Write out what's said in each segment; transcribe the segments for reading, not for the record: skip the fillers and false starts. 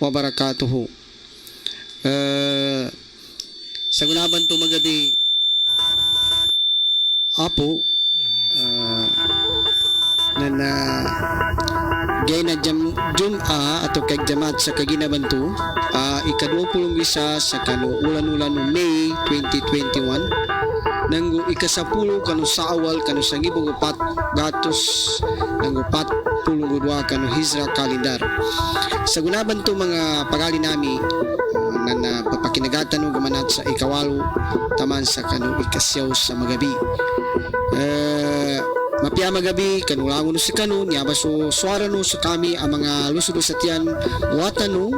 wabarakatuh. Sa gunaban to magadi apo na gay na Jum'a atau kag jamaat sa kaginabanto ikadwapulong isa sa kano ulan-ulan no May 2021 nanggo ikasapulo kano sa awal kano sa ngibong upat gatos nanggo 42 kano Hijra kalendar sa gunaban to mga pagali nami na papakinagatan no gamanat sa ikawalo taman sa kano ikasyaw sa magabi mapia magabi kanulangon sa kanu niya baso suara no sa kami ang mga lusod sa tiyan watan no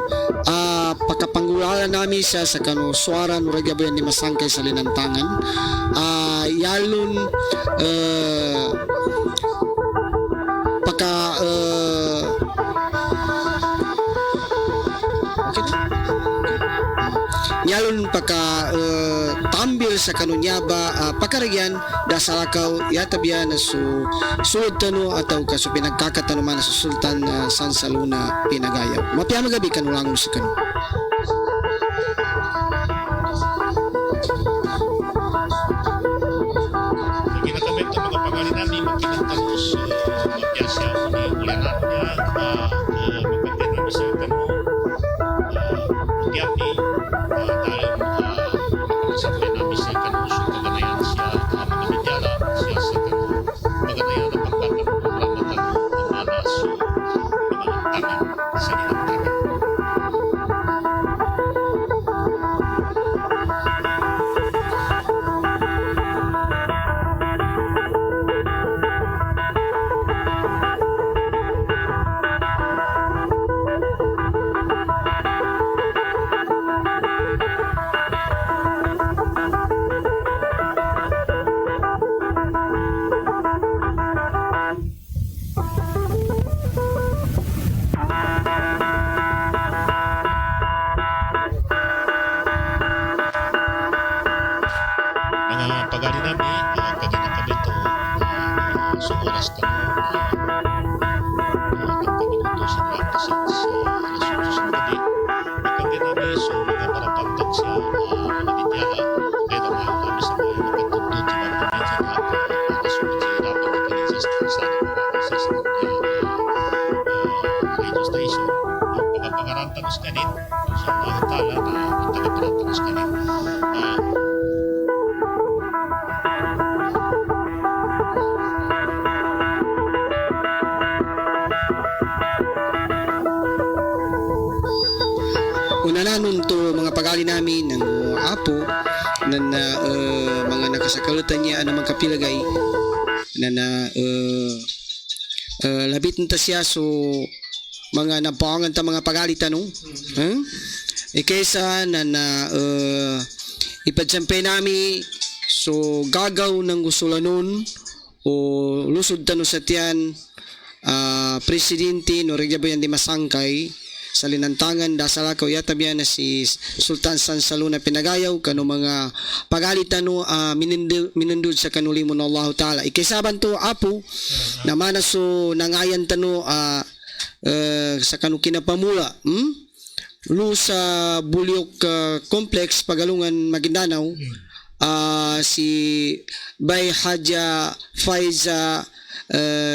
pakapanggulala nami sa kanu suara no ragabayan ni masangkay sa linantangan yalon paka nyalon paka tambil sa kanunyaba pakaragyan dasalakaw yatabya na sulod tano ataw kaso pinagkakatano man sa Sultan San Saluna Pinagayaw mapiyama gabi kanulangon sa kanu ginagamit ang mga pangalan namin magkinantanos mapiyasya ni ulanat niya magpapin namin sa kanu tiap ni sa namin sa kanu so kaganayan siya mga medyala siya sa kanu maganayan ang pagkakaroon ang manas so mga tangan sa nilang mga pagali namin kagina kami ito sa oras ka nagpagminuto sa practices alas 8 sa gabi kagina namin so mga marapagtag sa nabitiala kaya naman kami sa mga nagkatutod sa mga probinsya na alas 8 sa dapat na kanisa sa radio station pagkapangarantanos kanin sa mga tala na tagapangarantanos kanin unananon to mga pagali namin ng apo na mga nakasakalutan niya ano magkapilagay na labit nita siya so mga napawangan ta mga pagali tanong kaysa na ipadsampay nami so gagaw ng gusulanon o lusod tano sa tiyan presidente no regyabayan di masangkay sa linantangan dasalakaw yatabyan na si Sultan San Saluna Pinagayaw kano mga pagalitan no minindud sa kanulimon ng Allah Ta'ala ikaisaban to apo naman so nangayan tano sa kanu kinapamula lu sa Bulyok Complex Pagalungan Maguindanao si Bay Haja Faiza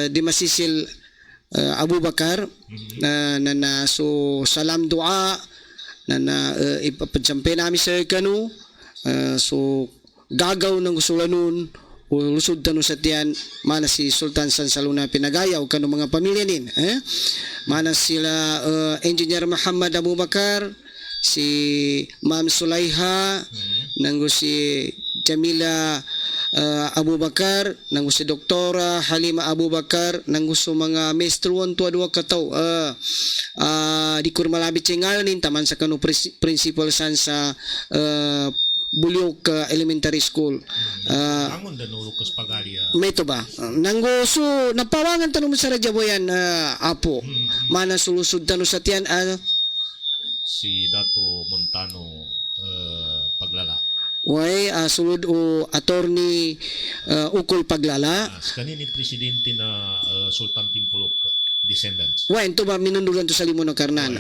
Dimasisil Abu Bakar na so salam dua na ipapadsampe namin sa kanu so gagaw ng gusulanon o lusod tano sa tiyan mana si Sultan San Saluna Pinagayaw kanu mga pamilya nin mana sila Engineer Muhammad Abu Bakar si Ma'am Sulaiha nanggo si Jamila Abu Bakar nang si Doktora Halima Abu Bakar nang gusto mga maestron tuwa duwa kataw di kur malabit singalin taman sa kanu principal san sa Bulyok Elementary School angon danuro kas pagalia meto ba nang so napawangan tanong sa radyaboyan apo mana sulusod tanong sa tiyan si Dato Montano Paglala way sulod o attorney ukol paglala kanini presidente na Sultan Timpulok descendants. Wen to ba minundulan to sa limuno karnan.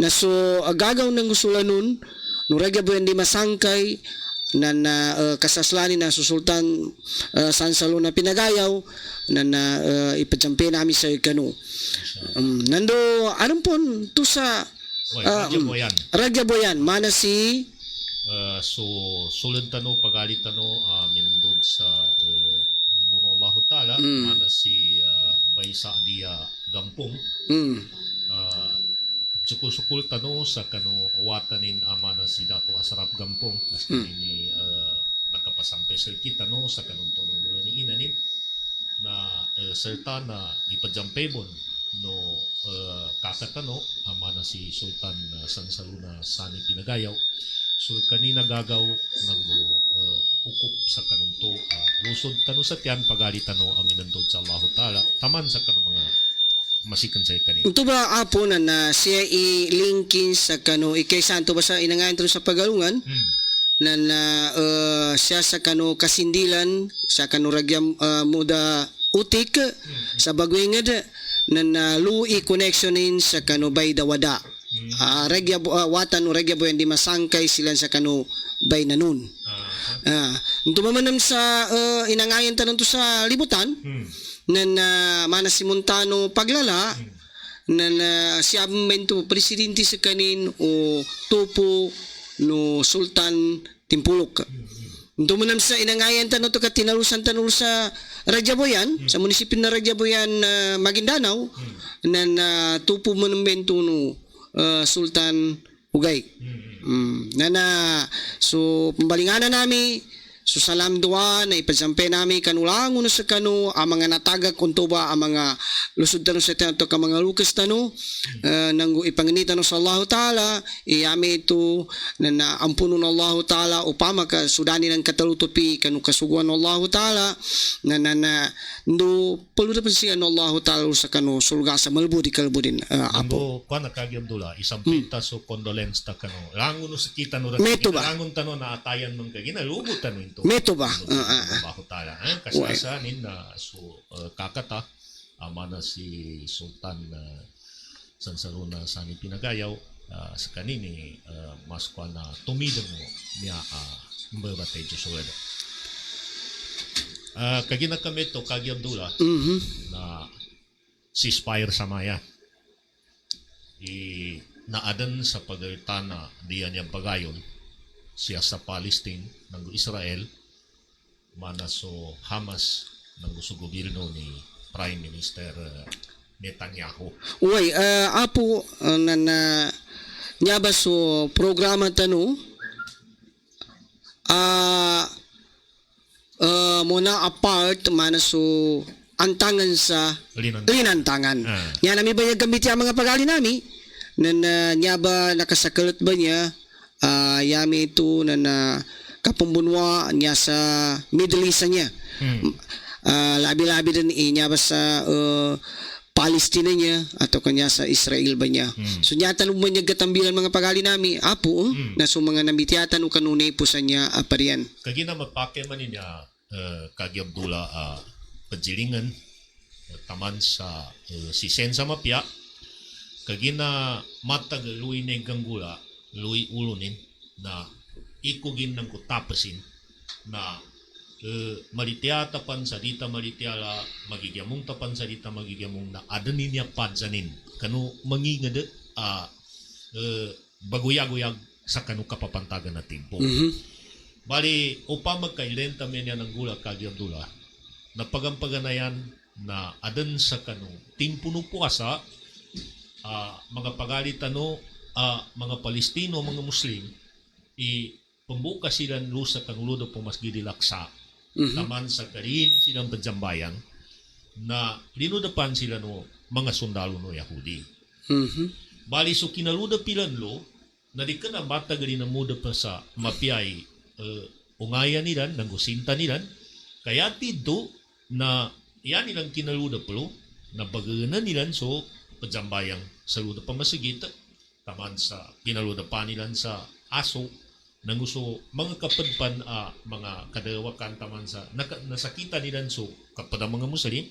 Na so gagaw ng gusulan nun no regya buyan di masangkay na kasaslani na susultan San Salo na pinagayaw na ipatsampi namin sa kanu. Nando anong pon to sa Raja Boyan mana si so sulod tano pagalit tano minundod sa limuno Allah Ta'ala mana si Baysa dia Gampong sukul tano sa kano watanin amana si Dato Asrap Gampong as ni nakapasampay sa kita no sa kanong tonong bulan ni inanin na serta na ipajampebon no kakatano amana si Sultan San Saluna Sani Pinagayaw so kanina gagaw ng ukup sa kanong to lusod tano sa tiyan pagalit tano ang inandod sa Allah Ta'ala taman sa kanong mga masikan sa kanina. Ito ba apo na siya i-linkin sa kano ikaysanto ba sa inangayan to sa pagalungan na siya sa kano kasindilan sa kano ragyam muda utik sa bagwingad na lui connectionin sa kano bay dawada. Regya watan o regya boyan di masangkay sila sa kano bay nanun. Ito ba manam sa inangayan tanong to sa libutan na mana si Montano paglala na siya mento presidente sa kanin o topo no Sultan Timpulok. Ito mo sa inangayan tanong to katinalusan tanong sa Rajaboyan sa munisipyo na Rajaboyan Maguindanao na topo mo ng mento no Sultan Ugay. So pambalinganan namin so salam dua na ipasampe nami kanulangon sa kanu ang mga natagak kunto ba ang mga lusod tano sa tanto ka mga lukas tano nanggo ipanginita no sa Allah Ta'ala iyami ito na ampuno ng Allah Ta'ala upama ka sudani ng katalutopi kanu kasuguan ng Allah Ta'ala na ndo paluda pa siya ng Allah Ta'ala sa kanu sulga sa malbo di kalbo din apo kuan nakagyan dula isang pinta so condolence ta kanu langon no sa kita no langon tano na atayan mong kagina lubot tano ito meto ba Baho Ta'ala kasasanin na so kakata amana si Sultan San Saluna Sani Pinagayaw sa kanini mas kwa na tumidang mo niya mbabatay Joshua kagina kami to kagi Abdullah na ceasefire sa maya naadan sa pagalitana diyan niyang pagayon siya sa Palestine ng Israel mana so Hamas ng gusto gobyerno ni Prime Minister Netanyahu. Uy, apo na niya ba so programa tano muna apart mana so antangan sa linantangan. Nya nami ba gamit yung mga pagali nami na niya ba nakasakalat ba niya yami ito na kapumbunwa niya sa Middle East niya. Labi-labi din niya ba sa Palestina niya atau kanya sa Israel ba niya. So niya tanong mo niya gatambilan mga pagali nami apo na so mga nambitiyatan o kanunay po sa niya aparian. Kagina mapake man niya kagi Abdullah pajilingan taman sa si Sensa Mapia kagina matag luwi na ganggula luwi ulunin na ikugin ng kutapasin na malitiya tapan sa dita malitiala magigyamong tapan sa dita magigyamong na adanin niya padsanin kanu mangingad baguyag-uyag sa kanu kapapantagan na timpo. Bali upang magkailenta niya ng gula kagi Abdullah na pagampaganayan na adan sa kanu timpo no puasa mga pagalitano mga Palestino mga Muslim pembuka silang lusa kanuludo pumasgidi laksa taman sa karin silang pajambayan na linudapan sila no mga sundalo no Yahudi. Bali so kinaluda pilan lo na di ka na bata gali na muda pa sa mapiyay ungaya nilan nang gusinta nilan kaya tito na yan nilang kinaluda palo na bagana nilan so pajambayang sa luda pa masigita taman sa kinaluda pa nilan sa aso nang gusto mga kapadpan mga kadawakan taman sa nasakita nilan so kapag mga Muslim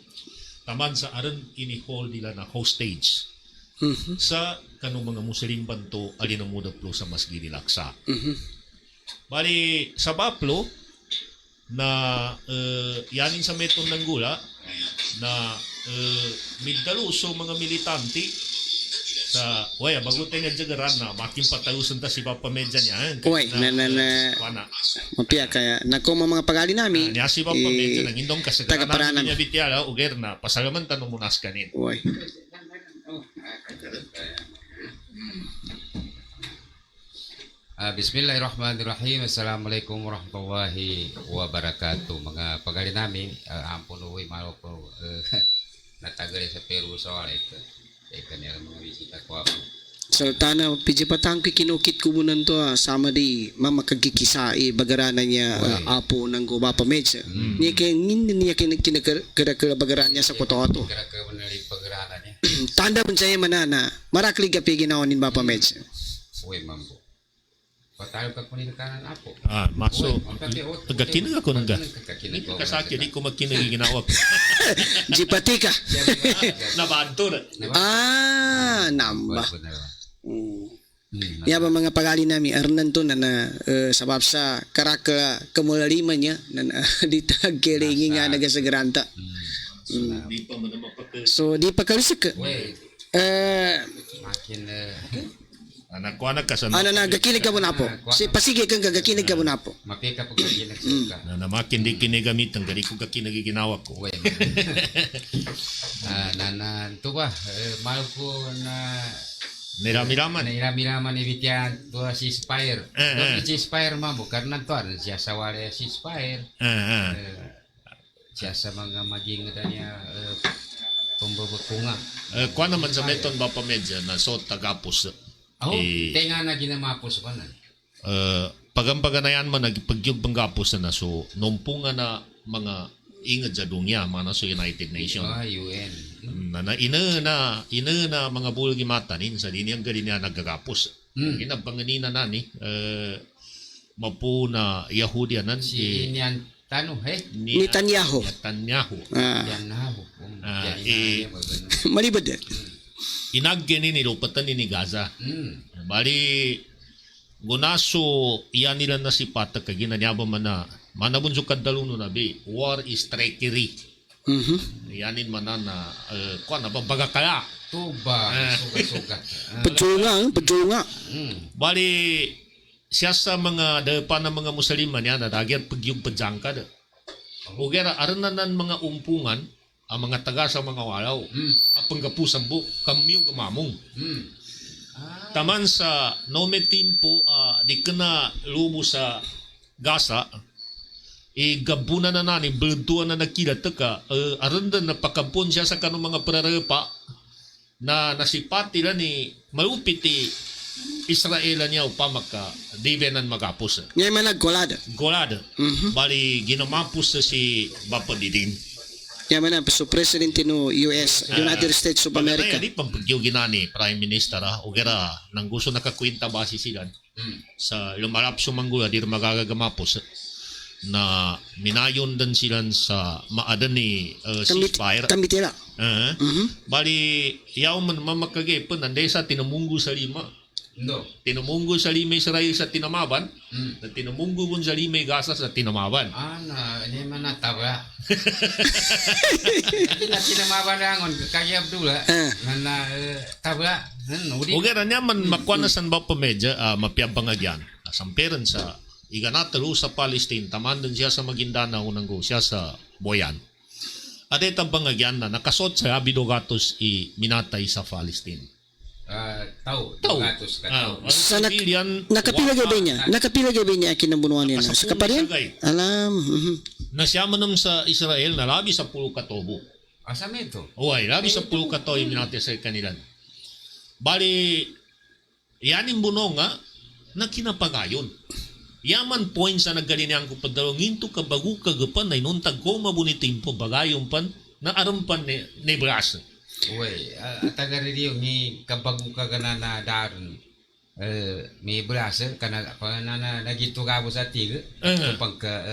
taman sa aran ini hall nila na hostage sa kanong mga Muslim banto alin ang muda plo sa Masjid Al-Aqsa. Bali sa Baplo na yanin sa Metong Nanggula na middaluso mga militanti sa bago tayo nga jagaran na makin patalusan ta si Papa Medja niya. Uy, mapia kaya nako mga pagali nami. Niya si Papa Medja nang indong kasagaran tagaparanan niya bitiala uger na pasalaman tanong munas kanin. Uy. Bismillahirrahmanirrahim. Assalamualaikum warahmatullahi wabarakatuh. Mga pagali namin, ampun uwi malo po natagal sa Peru soal ito. Kanila mga bisita ko ako. Sultana, piji patang kinukit ko muna to sama di mama kagkikisai bagaranan niya apo ng guba pa medsa. Niya niya kinakira bagaran niya sa kototo. Kira-kira manali pagarana niya. Tanda pun saya manana, marakli gapi ginawanin ba pa medsa. Uy, mambo. Patalo ka kunin kanan apo. Maso. Tagakinag ako nang kasakya di ko magkinag ginawag. Jipati ka. Nabanto na. Namba. Ya ba mga pagali nami arnan to na sabab sa karaka kamulaliman niya na dito kelingi nga nagasagranta. So di pa kalusik. Makin anak ko anak kasan. Ano na gakinig ka muna po. Si pasige kang gagakinig ka muna po. mapika po kayo nagsuka. Na makin di kinigamit ang gari ko ginawag ko. Uy. Ito ba? Mahal ko na Nirami-raman. Nairami-raman ni Vityan to si Spire. Doon si Spire mamo karena to siya sa wala si Spire. Siya sa mga maging niya pambabakunga. Kuan naman sa meton ba pa medya na so tagapos. Tenga na ginamapos ko na. Pagampaganayan man nagpagyug panggapos na so numpunga na mga ingat sa dunya mana sa United Nations. UN. Ina na mga bulgi matanin sa dinyang gali niya nagagapos. Ginabanganina na ni mapu na Yahudianan si Inyan Tano Netanyahu. Malibad din. Inagyan ni lupatan ni Gaza. Bali gunaso iyan nila na si Patak kag ginanyaba man na manabunso kadalon na bi war is trickery. Yanin man na kuan na baga kaya. Tuba sugat. Pejunga. Bali siya sa mga depan ng mga Musliman yan na dagyan pagyong pajangkad. Ugera aranan mga umpungan ang mga taga sa mga walaw. Apang gapusan bu kamyo gamamong. Taman sa nome timpo di kena lubo sa Gaza gabuna na nani berduan na nakila teka arandan na pakampon siya sa kanong mga pararepa na nasipati la ni malupit Israel niya upamaka divenan magapos. Ngayon man nagkolada. Bali ginamapos sa si Bapa Diding. Yan man so President no US, United States of America. Di pampagyo ginani Prime Minister ugera nang gusto nakakwenta basi sila sa lumalap sumanggula di magagamapos na minayon din sila sa maadan ni ceasefire. Kamitira. Bali yaw man mamakagipon nanday sa tinamunggo sa lima. No. Tinamunggo sa lima Israel sa tinamaban, na tinamunggo kun sa lima Gaza sa tinamaban. Ini mana tabra. Na tinamaban rangon kaya Abdullah. Na tabra. Ugera niya man makwanasan ba pa medya mapiabangagyan. Samperan sa iganatalo sa Palestine, tamandan siya sa Maguindanao nanggo siya sa Boyan. At itang bangagyan na nakasot sa Abidogatos minatay sa Palestine. Tao. Sa nakapila gabi niya kinabunuan niya sa kaparin? Alam. Nasyaman naman sa Israel na labi sa pulo katobo. Asa meto? Uy, labi sa pulo katobo yung minatay sa kanila. Bali, yan yung buno nga na kinapagayon. Yaman points na naggalinyan ko padalong into kabagu kagapan na inuntag ko mabunitimpo bagayon pan na arampan ni Bras. Uy, taga rin ni kabagu kagana na daron may Bras kana na nagito gabo sa tiga pagka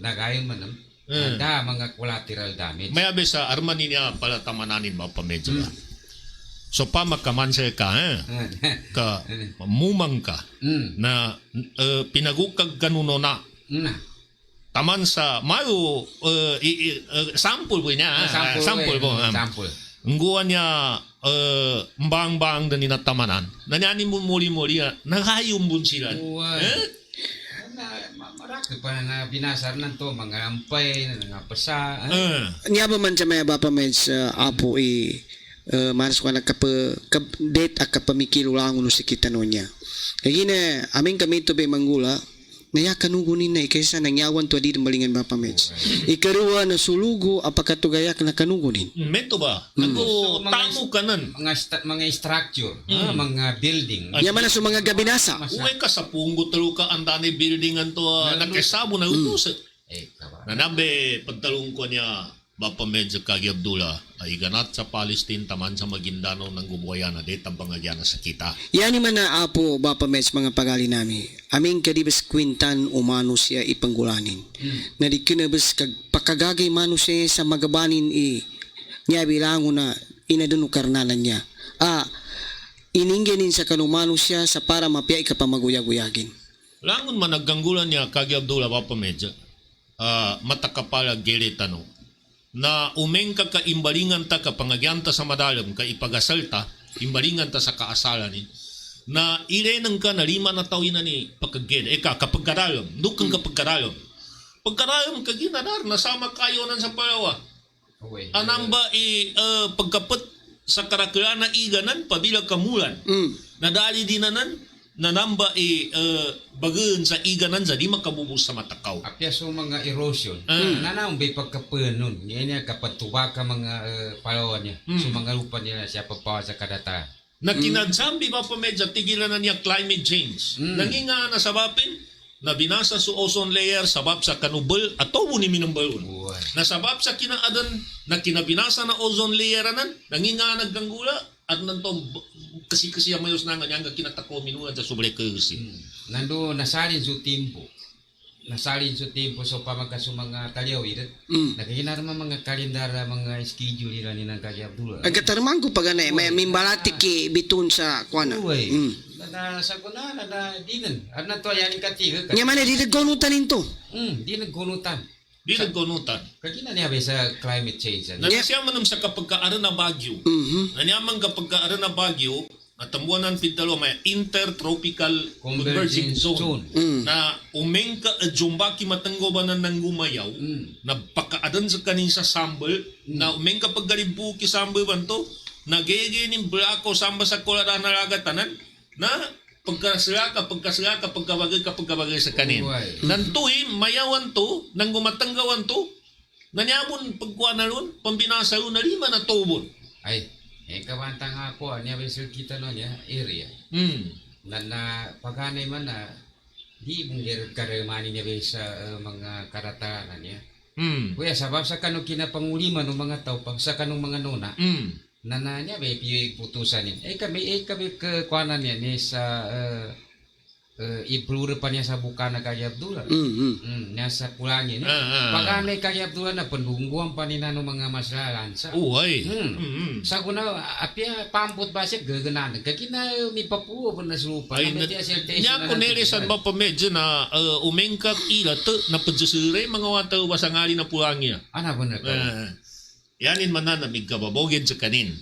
nagayon man Ada mga collateral damage. May abi sa armani niya pala tamananin ba pa medyo ba. So pa makamanse ka ka mumang ka na pinagukag kanuno na taman sa mayo sample po niya sample po Sample. ngguan niya mbang-bang din natamanan nanyani mo muli-muli nagayong bunsilan Marami pa na binasar na to, mga lampay, mga pasa. Niya ba man sa may Bapa Meds apo manas ko date at kapamikilo lang uno si kita no niya. Kaya na aming kami to be manggula naya kanugunin na kaysa nangyawan to di malingan Bapa Meds. Ikaruwa na sulugo apakatugayak na kanugunin. Meto ba? Nago tamo kanan. Mga structure, mga building. Niya man na sa mga gabinasa. Uwe ka sa punggo talo ka andani buildingan to nakasabo na utos. Nanabe pagtalong ko niya Bapa Medyo Kagi Abdullah ay ganat sa Palestine taman sa Maguindano ng gumuwaya na de tampangagyan na sa kita. Yani man na apo Bapa Meds mga pagali nami. Aming kadibas kwintan umano siya ipanggulanin. Na di kinabas kag pakagagay mano siya sa magabanin niya bilango na inadun karnalan niya. Iningganin sa kanumano siya sa para mapiyay ka pa maguyag-uyagin. Langon man nagganggulan niya Kagi Abdullah Bapa Medyo matakapala gili tanong na umeng ka imbalingan ta kapangagyan ta sa madalam ka ipagasalta imbalingan ta sa kaasalan ni na irenang ka na 5 na taon na ni pagkagid kapagkadalam dukang kapagkadalam pagkadalam ka ginadar nasama kayo nan sa palawa anamba pagkapet sa karakula na iganan pabilag kamulan nadali dinanan nanamba bagun sa iganan sa di makabubus sa matakaw. Apya so mga erosion. Nanaong bay pagkapunon. Yan kapatuwa ka mga palawan niya. So mga lupa nila siya papawa sa kadata. Na kinadsambi ba pa medyo tigilan na niya climate change. Nanginga na sabapin na binasa sa ozone layer sabab sa kanubal at tobo ni minambalon. Na sabab sa kinaadan na kinabinasa na ozone layer anan nanginga nagganggula at nanto kasi mayos na nga nga kinatako minuan sa sobre kasi. Nando nasalin sa timpo. Nasalin sa timpo so pamagkaso mga talyawid. Nagkikina naman mga kalendara, mga schedule nila ni Kagi Abdullah. Agkatarman ko pag may mimbalatik bitun sa kuana. Uy. Sa kuna na dinan. At nato yan yung katiga. Nya man di nagkunutan into. Di nagkunutan. Di nagkunutan. Kagina niya ba sa climate change? Nanasya man sa kapagkaaran na Bagyo. Nanyaman kapagkaaran na Bagyo at tamuanan pintalo may intertropical converging zone na umengka jumbaki matanggobanan ng gumayaw na pakaadan sa kanin sa sambal na umengka paggalibu ki sambal banto nagege ning blako samba sa kolada na lagatanan na pagkabagay sa kanin nantuhi mayawan to nang gumatanggawan to nanyamon pagkuanalon pambinasa na 5 na tubon ay kawanta nga po niya besel kita no niya area na pagkanay man na di mungir karemani niya sa mga karatanan niya kuya sabab sa kanong kinapanguliman ng mga tao pag sa kanong mga nona na niya may putusan niya kami kuanan niya ni sa iplure pa niya sa bukana Kagi Abdullah niya sa kulangin pagkanay Kagi Abdullah na pendungguan pa nina ng mga maslalansa sa kuna apya pamput ba siya gaganan kagina mi papuo pa na supa niya ko nilisan ba pa medyo na umengkak ila to na padyusure mga wataw basangali na pulangya ana bener yanin man na namigkababogin sa kanin.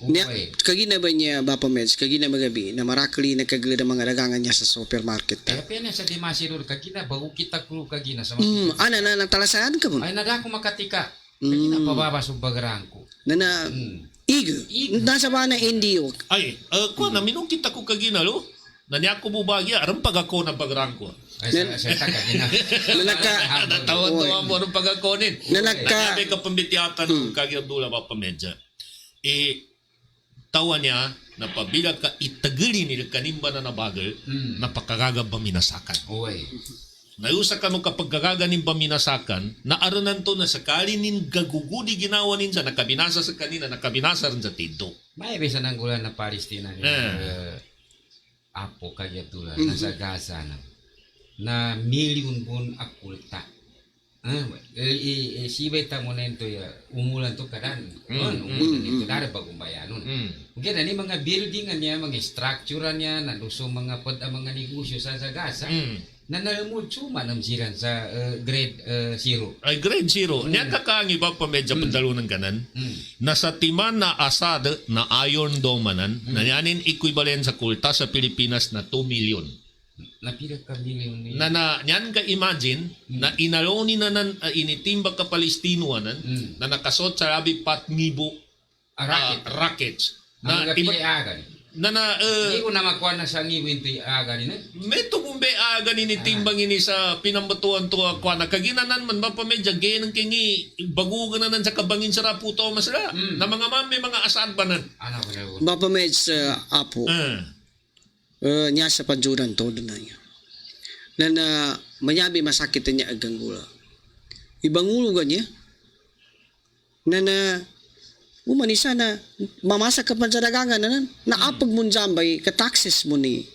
Kagina ba niya Bapa Meds, kagina magabi na marakli nagkaglida mga dagangan niya sa supermarket. Kaya na sa dimasirul kagina bago kita kru kagina sa ana na natalasaan ka mo. Ay nada ko makatika. Kagina pababa sa bagrangko. Na igo. Nasa ba na indio? Ay, ko na minong kita ko kagina lo. Nanya ko bubagya aram pag ako na bagrangko. Ay sa kagina. Natawa mo aram pag ako nin. Nanaka ka pambitiatan Kagi Abdullah Bapa Medyo. Tawa niya na pabila ka itagili ni kanimba na nabagal na pagkagagab paminasakan. Uy. Nayusa ka no kapag gaganin paminasakan na aranan to na sakali nin gagugudi ginawa nin sa nakabinasa sa kanina nakabinasa rin sa tinto. May bisa ng gulan na Palestina ni Apo Kagi Abdullah nasa Gaza na milyon bun akulta. Si beta mo na ito umulan to kadan. Umulan ito dari pagumbayanon. Mungkin ini mga building niya, mga structure niya, naluso mga mga negosyo sa Sagasa. Na nalamod cuma namsiran sa grade 0. Ay, grade 0. Niya kakaang iba pa medya padalunan kanan. Nasa timan na asad na Iron Dome manan, na yanin equivalent sa kulta sa Pilipinas na 2 million. Napira ka million ni. Yan ka imagine, na inaloni na initimbag ka Palestino na nakasot sa labi 4,000 rockets. Na pili agan. Hindi ko na makuha na sa ngiwin ito agan ni. Meto kung be agan ni timbang ini sa pinambatuan to ako na kaginanan man ba pa medya gay ng kingi bagugan na sa kabangin sa raputo masala na mga mami mga asad ba nan. Ano ko na. Bapa med sa apo. Niya sa panjuran to doon na niya. Na manyabi masakit niya agang gula. Ibangulo niya. Na umanisa na mamasak ka pa sa dagangan na apag mo jambay ka taxes mo ni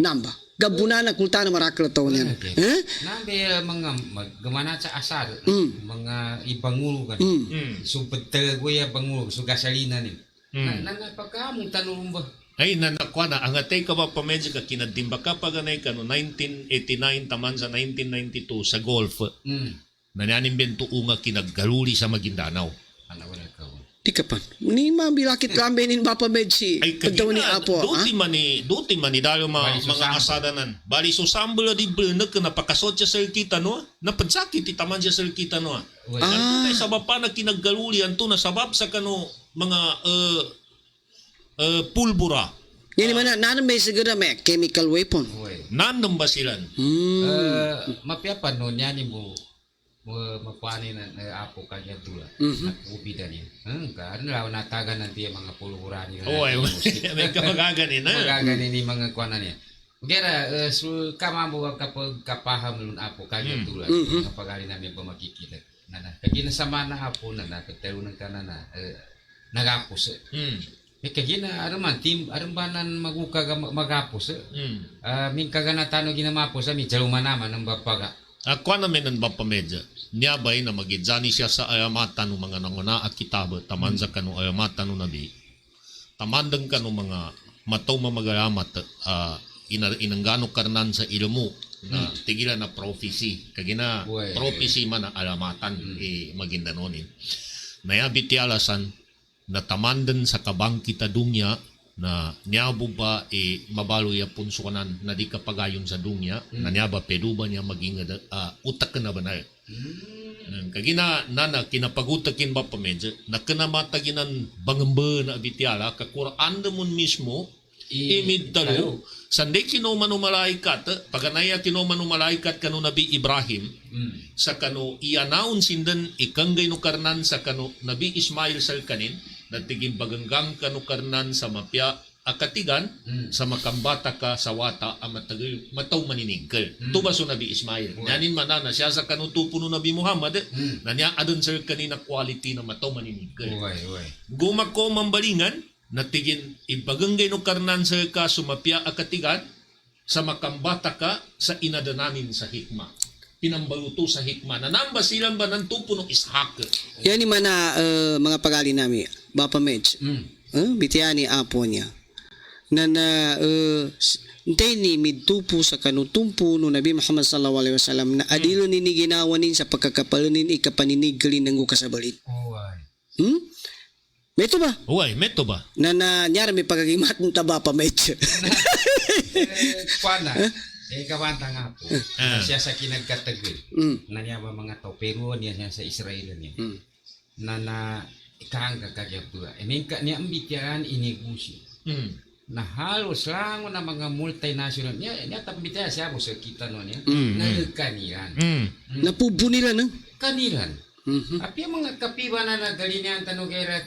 namba. Gabuna na kulta na marakla to niya. Nabi mga gamana sa asar, mga ibangulo kan. So pagtagoy bangulo so gasolina ni. Nanapagkamong tanong ba? Ay nanakwa na ang atay ka ba pa medyo ka kinadimba ka pa ganay ka no 1989 taman sa 1992 sa golf. Nanyanin bento nga kinaggaluli sa Maguindanao. Ano wala ka? Di ka pa. Ni mabilakit kambenin Bapa med si pagdaw ni apo. Duti man ni dalo mga asadanan. Bali so sambula di blenek ka napakasot siya sa kita no. Napadsakit itaman siya sa kita no. Ay sabab pa na kinaggaluli anto na sabab sa kano mga pulbura. Yan naman nanan may siguro may chemical weapon. Nandang ba sila? Mapiapan no niya ni mo makuhanin na apo kanya dula. Nakubida niya. Karena natagan nanti mga pulbura niya. May kamaganin na. Magaganin ni mga kuhanan niya. Kaya kamamo kapag kapaham nun apo kanya dula. Kapag namin ba makikita. Kaya nasama na apo na napagtalunan ka na nagapos. Kaya arambanan maguka magapos. Min kaganatano ginamapos min chaluman naman ng bapaga. Ako namin ang bapamedya. Niyabay na magidzani siya sa ayamatan ng mga nanguna at kitaba. Taman sa kanong ayamatan ng nabi. Tamandang kanong mga mataw mamagalamat. Inanggano karnan sa ilmu. Na tigilan na prophecy. Kagina prophecy man na alamatan. Magindanonin. Nayabit alasan na tamandan sa kabangkita dunya na niyabo ba mabaloy ang punsukanan na di kapagayon sa dunya na niyaba pedo ba niya maging utak ka na ba na kagina nana kinapagutakin ba pa medyo na kinamataginan bangamba na abitiala kakuraan mo mismo imidtalo sandi kinomanumalaikat paganaya kinomanumalaikat kanu Nabi Ibrahim sa kanu i-announce sindan ikanggay no karnan sa kanu Nabi Ismail sal kanin natiging baganggang kanukarnan sa mapya akatigan sa makambata ka sa wata ang mataw maninigkel. Tuba so Nabi Ismail. Nanin manana siya sa kanutupo no Nabi Muhammad na niya adon sir kanina quality na mataw maninigkel. Gumako mambalingan natigin ibaganggay no karnan sa ka sumapya akatigan sa makambata ka sa inadananin sa hikma. Pinambaluto sa hikma. Nanamba silang ba ng tupo ng Ishak? Yan ni mana mga pagali nami. Bapa Medj. Bitiyani apo niya. Na ni midtupo sa kanutumpo no Nabi Muhammad sallallahu alaihi wasallam na adilo ni ginawanin sa pagkakapalunin ikapaniniggalin ng kasabalit. Meto ba? Uy, meto ba? Na nyara may pagagimat ng taba pa Medj. Kuana. Kawanta nga po. Siya sa kinagkatagil. Na niya ba mga tao. Pero niya sa Israel niya. Na ikahangga kagaya po. Niya ambitiyan inegusyo. Na halos lang na mga multinational. Niya tapmbitiyan siya po sa kita no niya. Na kanilan. Napubo nila no? Kanilan. Api mga kapiwa na nagalinyan tanong kaya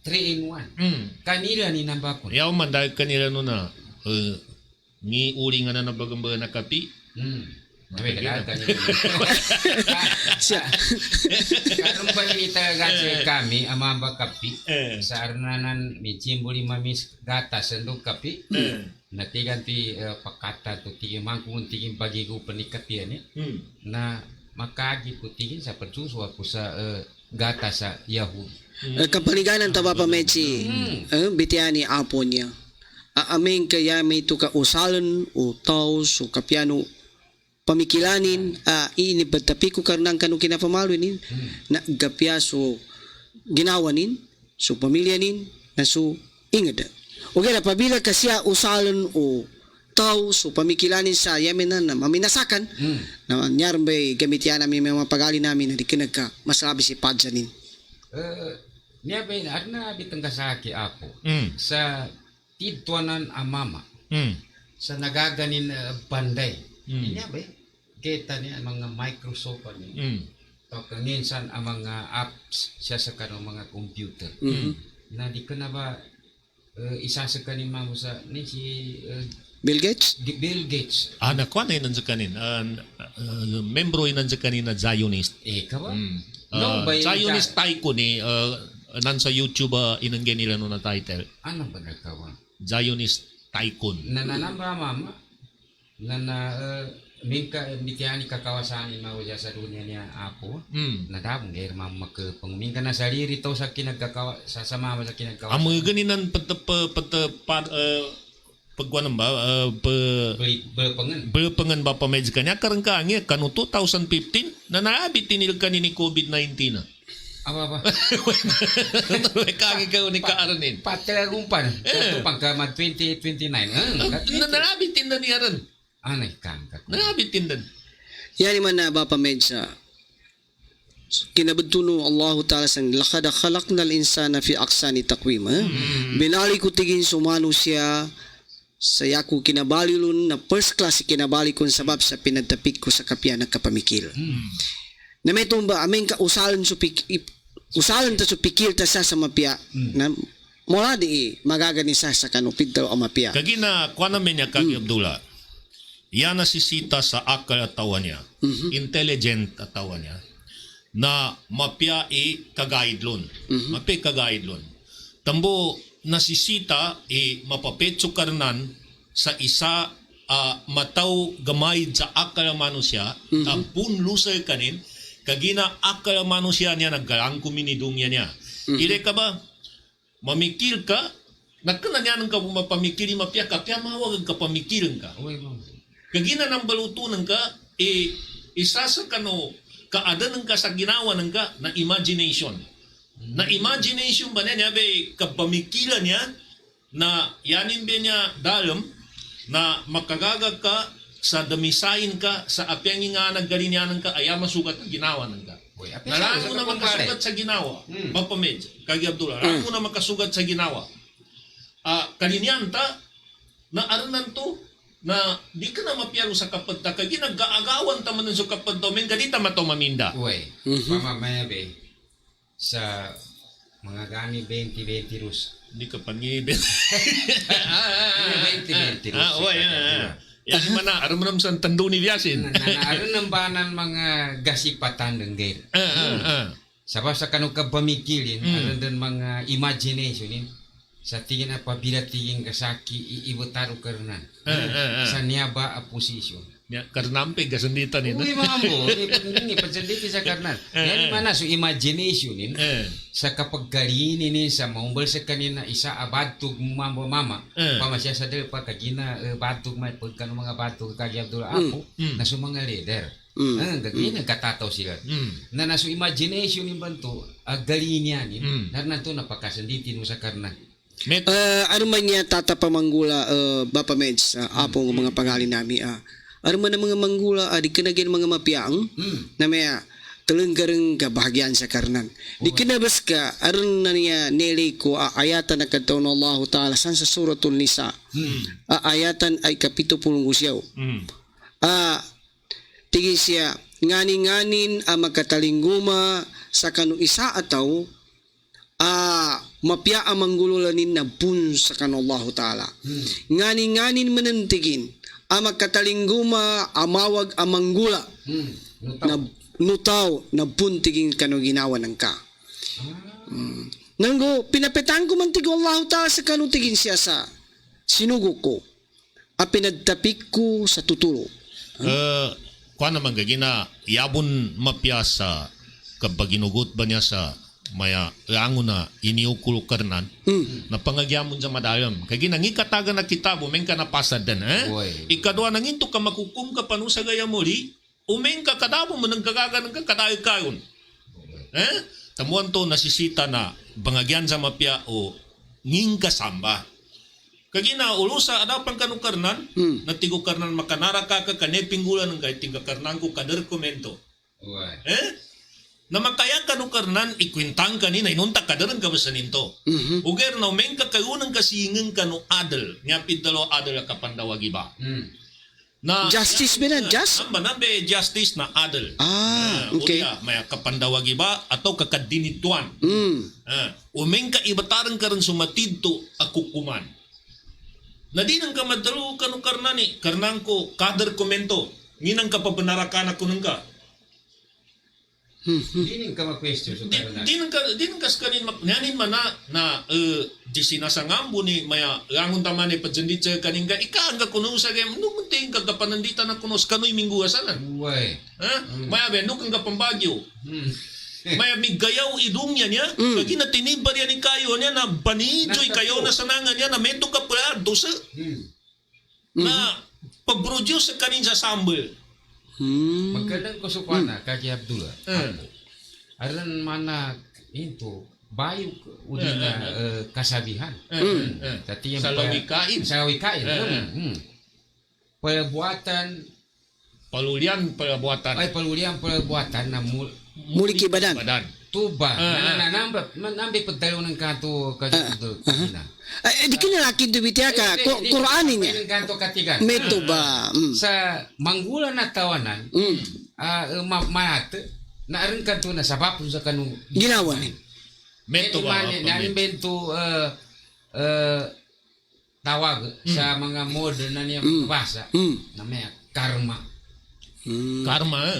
3-in-1. Kanila ni nambakon. Yaw man dahil kanila no na ni uli nga na nabagamba na kapi. Nabi kadal kanila. Karong balita gati kami amamba kapi sa arnanan mi cimbuli mamis gatas sendok kapi. Natigan ti pakata to ti mangkung ti bagigo panikapian ni. Na makagi putigin sa pagsuso ako sa gata sa Yahoo. Kapaliganan ta Bapa Medsi. Bitiani apo niya. Aaming kaya may ito ka usalan o taos o kapiano pamikilanin inibatapi ko karnang kanu kinapamalunin na gapya so ginawanin so pamilyanin na so ingada. O kaya pabila kasya usalan o taos o pamikilanin sa yamin na maminasakan na nyarang bay gamit yan namin mga pagali namin na di kinagka masabi si Padjanin. Niya ba na bitang kasaki apo sa tidtuanan amama sa nagaganin banday. Niya ba kita niya mga Microsoft niya. Minsan ang mga apps siya sa kanong mga computer. Na di ko na ba isa sa kanin mo sa ni si Bill Gates? Bill Gates. Nakuha na yun sa kanin. Membro yun sa kanin na Zionist. Kawa? Zionist tycoon nan sa YouTube inanggan nila no na title. Ano ba nagkawa? Zionist tycoon. Nananamba mama minka mitiyani kakawasanin mawala sa dunia niya apo. Nadabong gair mama ke pangminka na sariri to sa kinagkakawa sa sama sa kinagkawa. Ang mga ganinan pagkuanan ba berpengen Bapa Medzi kanya karengkangnya kanu 2015 na naabit tinil kanini COVID-19 na. Apa? Kangi ka ni kaaranin. Patel rumpan. Satu pangka 2029. Naabit tindan ni aran. Aneh kan. Naabit tindan. Yani man na Bapa Medsa kinabadtuno Allah Ta'ala sang lakad khalaqnal insana fi aqsani taqwim. Binali ko tigin sumano siya sa yaku kinabalilun na first class kinabalikon sabab sa pinagtapik ko sa kapya ng kapamikil. Na may tumba aming ka usalan ta so pikil ta sa mapya na mula di magagani sa kanupid ta o mapya. Kagina kuana men niya kagi Abdullah. Yan nasisita sa akal at tawa niya. Intelligent at tawa niya. Na mapya kagaidlon. Mapya kagaidlon. Tambo nasisita mapapetso karnan sa isa mataw gamay sa akal manusia pun lusay kanin kagina akal manusia niya naggalang kuminidong niya. Ire ka ba mamikil ka nakana niya nang ka mapamikili mapya kapya mawag ka pamikilan ka. Kagina nang balutunan ka isa sa kano kaadanan ka sa ginawa ng ka na imagination. Na imagination ba niya be kapamikilan niya na yanin ba niya dalam na makagagag ka sa damisain ka sa apyang nga naggalinyanan ka ay masugat ang ginawa ng ka. Nalang mo na makasugat sa ginawa. Mapamedj, kagi Abdullah. Nalang mo na makasugat sa ginawa. Kalinyan ta na aranan to na di ka na mapiyalo sa kapad ta kagi nag-aagawan ta man sa kapad to men kadita mato maminda. Uy, pamamaya be sa mga gani 20-20 rus. Hindi ka pangibin. 20-20 rus. Yan mana, aram mo sa tando ni Biasin. Aram ng banan mga gasipatan ng gail. Sabab sa kanong kapamikilin, aram din mga imaginationin, sa tingin apabila tingin kasaki, iibutaro karna. Sa niyaba a posisyon. Karnampe, gasanditan nito. Uy, mga mo, ini pagsanditi sa karnan. Yan mana, so imaginationin, sa kapag kalinin sa maumbal sa kanina, isa abadtog mama, pamasya sa dil pa, kagina badtog may pagkano mga badtog kagi Abdullah Apo, na so mga leader. Gagawin, nagkatataw sila. Na naso imagination yung banto, galin yan, na to napakasanditin mo sa karnan. Ano man niya tatapamanggula Bapa Medz apong mga pagali nami ano man ang mga manggula di kinagin mga mapyaang na may talenggareng kabahagyan sa karnan di kinabas ka aron na niya nilay ko ayatan na kataon Allah Ta'ala san sa suratul Nisa ayatan ay kapito 10 tigin siya nganin-nganin magkatalingguma sa kanu isa ataw mapya ang manggululanin na bun sa kanallahu ta'ala. Nganin-nganin manantigin, magkatalingguma, amawag ang manggula, na nutaw, na buntigin kano ginawa ng ka. Nanggo, pinapetang ko mantig Allah ta'ala sa kanutigin siya sa sinugo ko, pinagtapik ko sa tutulo. kuan naman gagina yabon mapyasa kapag ginugot ba niya sa maya rango na iniukul karnan na pangagyamon sa madayam kagina ngikataga na kitabo men ka napasad din Uy. ikadwa nanginto ka makukum ka panu sa gayamuli umeng ka kadabo mo nang kagaga ng kadayo kayon tamuan to nasisita na bangagyan sa mapya o nging kasamba kagina ulusa adapan kanong karnan natigo karnan makanara ka kanepinggulan ng kay tiga karnan ko kader komento Uy. na makaya ka nung karnan, ikwintang ka nina, inunta ka daran ka ba sa ninto. Uger na umeng ka kayunang kasingin ka nung adel, nga pidalo adel ka pandawagi ba. Na, Justice ba na? Manabe justice na adel. Okay. Uya, may kapandawagi ba, atau kakadinituan. Umeng ka ibataran ka rin sumatid to akukuman. Na di nang ka madalo ka nung karnan karnan ko kader komento, nginang ka pabanarakan ako nung ka. Hindi ka ma-question so Di nang ka skanin nyanin man na di sinasangambo ni maya rangon taman ni pajendit sa kaning ka ikaanga kuno sa game no munting ka kapanandita na kuno kanoy mingguasanan Uy. maya be no kang kapambagyo maya migayaw idumya niya kagi na tinimba niya ni kayo niya na banijoy kayo na sanangan niya na meto ka pala dosa na pag-produce sa kanin sa sambal. Magkadang ko sukwana kaki Abdullah. Aran mana itu bayu udi na kasabihan. Tati yang Salawikain. Salawikain. Perbuatan Palulian perbuatan na Muli kibadan. badan. tuba. Nambi pagtayo ng kanto kanto kanina. Di kinalaki dubitya ka. Quranin niya. Kanto katigan. Meto ba? Sa manggulan na tawanan, maat na rin kanto na sabab sa kanong Ginawa ni. Meto ba? Naimbento tawag sa mga modern na niya basa na may karma. Karma.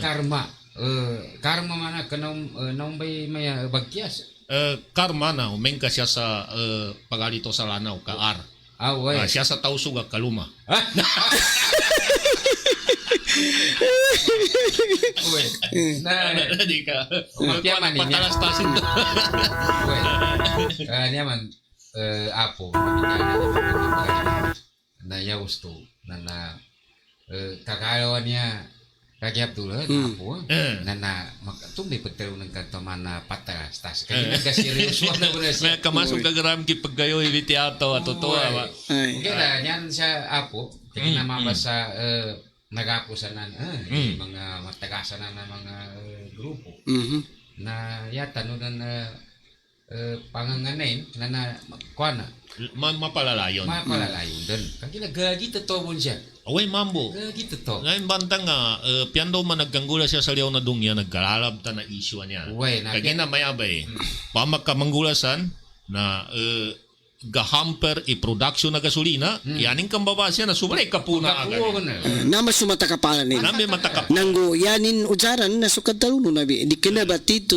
Karma mana kanong bay may bagkyas. Karma na umeng ka siya sa pagalito sa lanaw ka ar. Way. Siya sa tausuga kaluma. Uy. Di ka. Umapiaman niya. Patalastasin. Uy. Niyaman apo na yaus to na kakalawan niya kaki Abdullah apo na tumbi pagtaro ng kanto man patalastas kaya nagkaserius wala mo na siya. May kamasok kagaram ki paggayo ibitiato at totoo. Kaya yan siya apo kaya namabasa nagapusanan mga matagasanan ng mga grupo na yata no na panganganain na kuana Mapalalayon. din kaya gagi totoo siya Away mambo. gagi totoo Ngayon banta nga, piando man nagganggula siya sa liyaw na dungya, nagkalalab ta na issue niya. Uy, Kaya na mayabay, pamagkamanggulasan na gahamper i-production na gasolina, yaning kang babasya na sumalay kapuna agad. Nama sumata kapalan ni. Nami matakap. Nanggo yanin ujaran na sukad taluno nabi. Di kena ba tito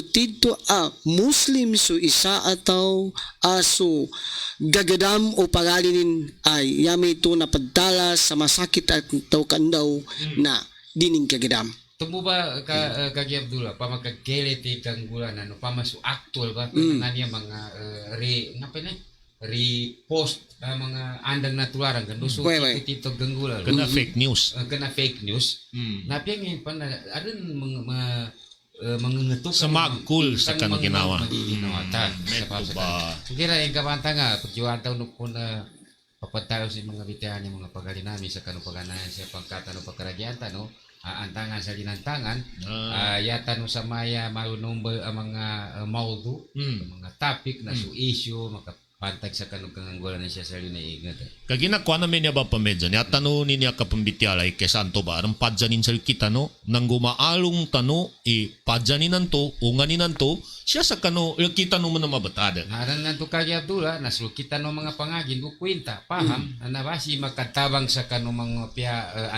Muslim su isa ataw aso gagadam o pagalinin ay yami ito na pagdalas sa masakit at tawkandaw na dining kagadam. Tumbo ba kagi Abdullah pamakagkeliti kang gulan ano pamasu actual ba niya mga repost mga andang natularan kan so tito ganggula Kena fake news. kena fake news napiang pa na adun mangengetuk Sa magkul sa kanong ginawa. Meto ba? Kira yung kabanta nga pagjuan taon ko na papatayo sa mga bitihan ng mga pagalinami sa kanong paganayan sa pagkatano pagkaragyan no antangan sa linantangan yata no sa maya marunong ang mga maudu mga topic na su issue makapantag sa kanong kanganggolan na siya sa linaigat Kaginakuha namin niya ba pamedyo? Niya tano niya kapumbitialay kay santo ba? Ang padjanin sa kita no? Nang gumaalong tano, padjaninan to, unganinan to, siya sa kano, kita no mo na mabatada. Haran na to kagi Abdullah, nasulkitan no mga pangagin, kukwenta, paham, na nabasi magkatabang sa kano mga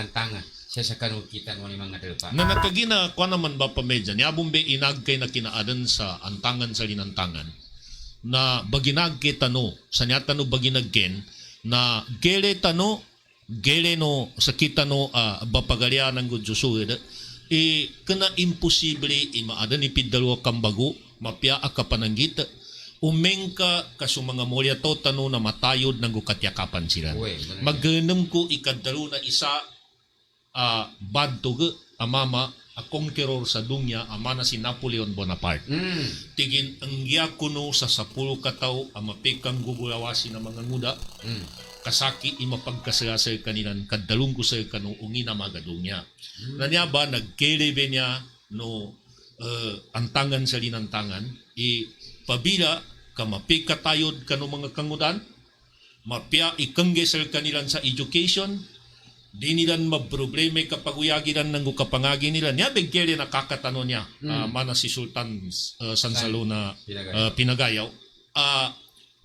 antangan. Siya sa kano kita no ni mga delpa. Na nakagina, kuha naman ba pamedyo? Niya bumbe inag kay nakinaadan sa antangan sa linantangan. Na baginag kita no, sa niya tano baginagken, na gele no sa kita no bapagalia ng gudjusuid kena imposible maada ni pidalwa kang bago mapya ka pananggit umengka kaso mga molya to tano na matayod ng gukatyakapan sila. Magganam ko ikadalo na isa bad to amama a conqueror sa dunya amana si Napoleon Bonaparte. Tigin ang kuno sa 10 kataw amapikang gugulawasi ng mga nguda. Kasaki imapagkasayasay kanilan kadalong ko sa kanu ungina magadunya. Nanya ba nagkelebe niya no antangan sa linantangan pabila ka mapikatayod kanu mga kangudan mapya ikanggesal kanilan sa education di nilan maprobleme kapag uyagilan ng kapangagi nila niya bigkeli nakakatano niya mana si Sultan Sansalo na pinagayaw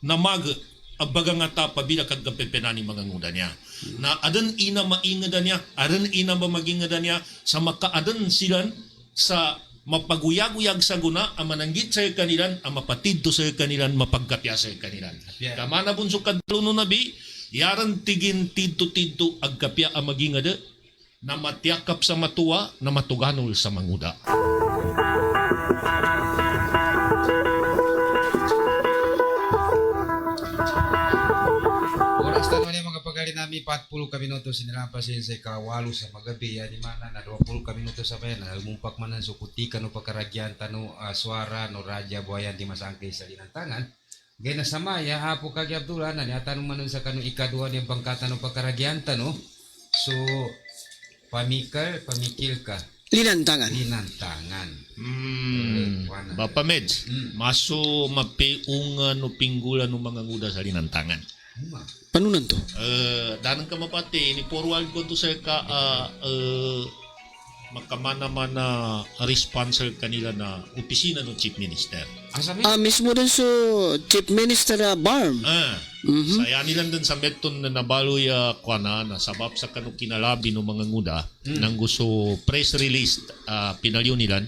namag abaga nga ta pabila kag gapepenani mga nguda niya na adan ina maingada niya adan ina ba magingada niya sa makaadan silan sa mapaguyag-uyag sa guna ang mananggit sa kanilan ang mapatidto sa kanilan mapagkapya sa kanilan kamana bunso kadluno nabi yaran tigin tidto-tidto agkapya ang magingada na matyakap sa matuwa na matuganol sa manguda. Oras na naman yung mga paggali namin 40 ka minuto sinilampasin sa ikawalo sa magabi di mana na 20 ka minuto sa bayan na lumumpak man ang sukutikan no pagkaragyan tano swara no radya buhayan di masangkay sa linantangan gaya na samaya hapo kagi Abdullah na niyatanong man sa kanu ikaduha niyang bangkata no pagkaragyan tano so pamikil ka Linantangan. Bapa Meds, maso mapiungan no pinggulan no mga nguda sa linantangan. Panunan to? Danang ka mapati, ni forward ko to sa ka makamana-mana responsor kanila na opisina ng Chief Minister. Mismo dun so Chief Minister Barm. Saya nilang dun sa meton na nabaloy na sabab sa kanong kinalabi ng mga nguda nang gusto press release pinalyo nilan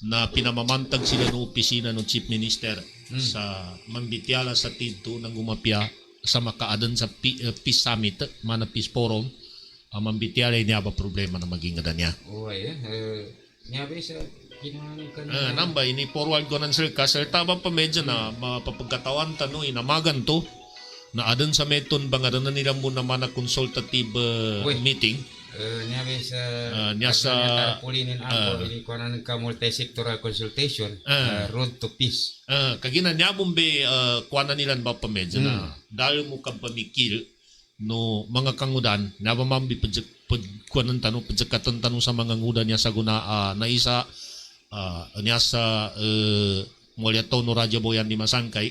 na pinamamantag sila ng opisina ng Chief Minister sa Mambityala sa Tidto ng gumapya sa makaadan sa Peace Summit, mana Peace Forum. Mambityala niya ba problema na maging ada niya? Niya ba sa kinahanglan ka namba, ini forward ko ng sir ka. Sir, taba pa medyo na mapapagkatawan tanong, inamagan to na adan sa meton bang adan na nila muna mana consultative meeting. Niya ba sa niya sa tarpulinin ako, ini ko na ka multi-sectoral consultation, road to peace. Kagina niya bumbe, kuha na nilan ba pa medyo na dahil mo ka pamikil no mga kangudan na mamambi kuanan tanong pagkatan tanong sa mga ngudan niya sa guna na isa niya sa molyato no radyo boyan di masangkay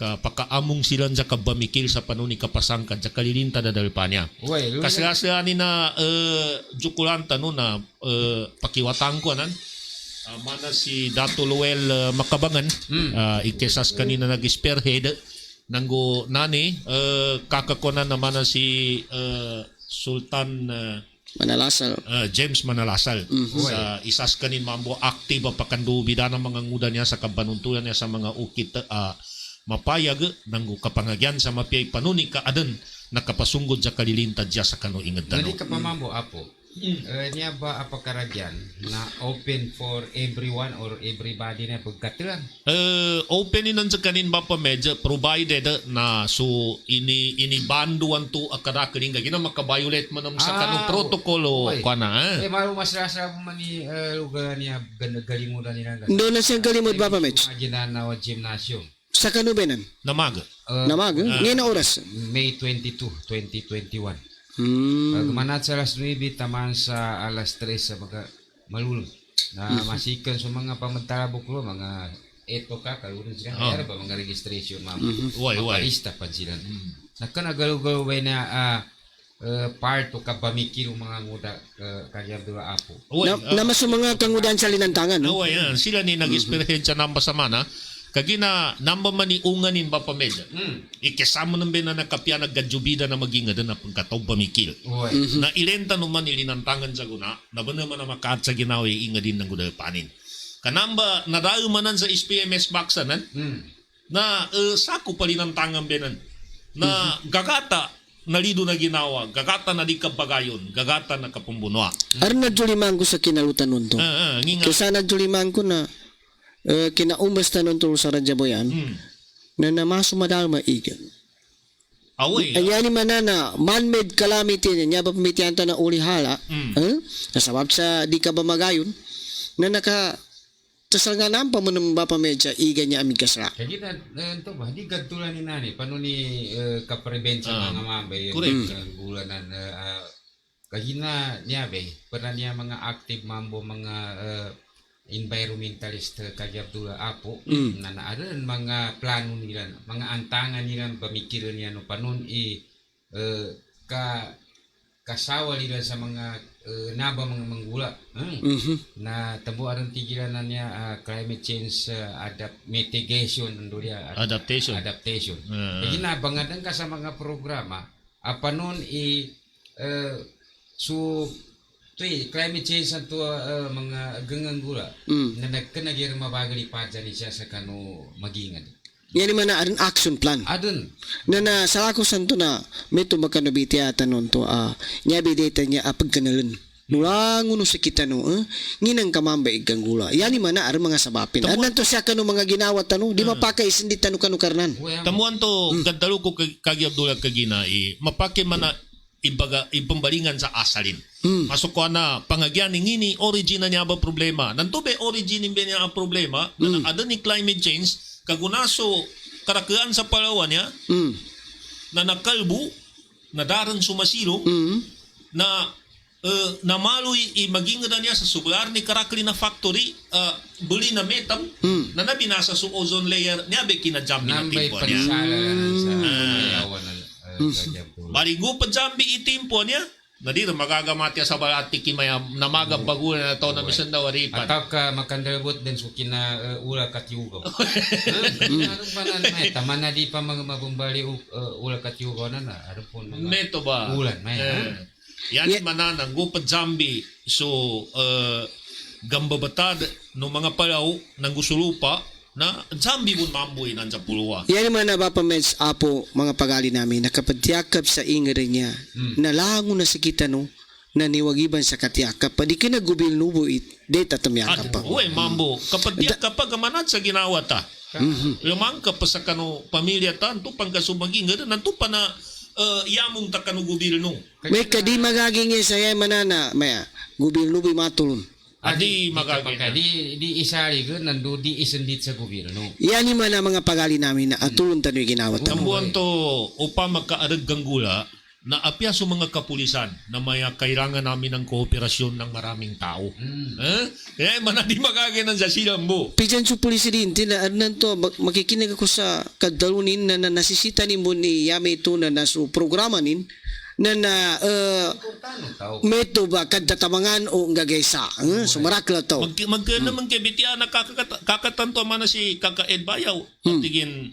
pakaamong silan sa kabamikil sa panuni kapasangkad sa kalilinta da dalpa niya kasi ni na jukulanta no na pakiwatang ko nan mana si Dato Luel Makabangan ikesas kanina nag-spearhead nanggo nani kakakonan naman na si Sultan Manalasal. James Manalasal sa isas kanin mambo active pakandubida ng mga nguda niya sa kabanuntulan niya sa mga ukit mapayag nanggo kapangagyan sa mapiyay panuni ka adan nakapasunggod sa kalilintad siya sa kano ingad tanong. Nadi ka pamambo apo. Niya ba apakaragyan na open for everyone or everybody na pagkatilan? Open inan sa kanin ba pa medyo provided na so ini banduan to akadakaling gina makabiolate man sa kanong protokolo kana maru masrasa man ni lugar niya galimudan nila. Doon na siyang galimod ba pa Mitch? Ginanawa gymnasium. Sa kanubenan? Namaga. Ngayon na oras? May 22, 2021. Gumanat sa alas 9, taman sa alas 3 sa mga malulong. Na masikan sa mga pamantarabok lo, mga eto ka, kalunan sila. Kaya ba mga registration, mapalista pa sila. Nakanagalugaluway na part o kabamikil mga muda kaya dula apo. Namas mga kangudan sa linantangan, no? Sila ni nag-spearhead sa namba sa mana. Kagina namba man iunganin ba pa medya. Ikesama ng na nakapya naggadjubida na maging na pagkataw pamikil. Na ilenta naman ilinantangan sa guna, na ba naman na makaat sa ginawa inga din ng gudal panin. Kanamba nadayo manan sa SPMS baksanan, na sako palinantangan benan. Na gagata nalido na ginawa, gagata na di kabagayon, gagata na kapumbunwa. Aron nagjuliman ko sa kinalutan nun to. Nginga. Kaysa nagjuliman ko na kinaumbas na nun to sa Radyaboyan na namaso madal maigan. Away. Ayan ni manana, man-made calamity niya ba pamitiyan to na ulihala. Nasabab sa di ka ba magayon na naka tasal nga nampa mo naman ba pamedya iga niya amig kasra. Kaya kita, ito ba, di gadtulan ni nani, paano ni kaprevensya mga mambay, correct. gulanan, kahina niya be, pernah niya mga active mambo, mga environmentalist kaya Abdullah Apo, na naaran mga plano nila, mga antangan nila, pamikiran niya, no, panon kasawa nila sa mga naba mga manggula na tabo aron tigilan na niya climate change mitigation ando dia Adaptation. Kaya ginabangadan ka sa mga programa apanon climate change ato mga ganganggula na nagkanagir mabagali pa dyan siya sa kano magingad. Yan ni mana aron action plan. Adun. Na sa ako santo na may tumakanobiti ata nun to niya bideta niya pagkanalan. Nulango no sa kita no nginang kamamba igang gula. Yan ni mana aron mga sabapin. Anan to siya kano mga ginawa tano di mapakay sindi tano kano karnan. Tamuan to, kadalo ko kagi Abdullah kagina, mapake mana ibambalingan sa asalin. Masuk ko na pangagyan ngini origin na niya ba problema. Nanto be origin niya ang problema na ada ni climate change kagunaso karakaan sa Palawan niya na nakalbo na daran sumasiro na namaloy maging na niya sa sugar ni Karakli na factory buli na metam na nabinasa sa ozone layer niya be kinajambi na Nambay timpo pansala niya. lang sa mayawan ng Baligo pa jambi itimpo niya nadira magagamati sa balati kimaya namaga bagulan na to na bisan daw aripat. Atau ka makandalbot din so kina ula katyugaw. Anong banan may taman na di pa mga mabumbali ula katyugaw na aron po mga Neto ba? ulan may. Yan mananang gupad zambi so gambabatad no mga palaw ng gusulupa na zambi bun mamboy nan sa puluwa. Yan naman na ba pameds apo mga pagali namin nakapagtiyakap sa ingere niya nalango na sa kita no na niwagiban sa katiyakap pa di ka nagubil nubo data tamyakap pa. Uy mambo kapag manat sa ginawa ta. Lumang ka pa sa kano pamilya ta anto pang kasumaging nanto pa na yamong ta kano gobyerno. May kadi magaging sa yan manana maya gubil nubo matulon. Adi magagina. Di isali ko nando di isendit sa gobyerno. Yan ni man ang mga pagali namin na atulon tanong ginawat tanong. Tambuan to upa magkaarag ganggula na apya sa mga kapulisan na may kailangan namin ng kooperasyon ng maraming tao. Kaya manadi magaginan sa silambo. Pijan su polisi din tina adnan to makikinig ako sa kadalunin na nasisita ni mo ni yame ito na nasu programa nin na meto ba kadatamangan o ngagaysa sumarakla to Naman kebitiya na kakatanto man na si Kaka Ed Bayaw tigin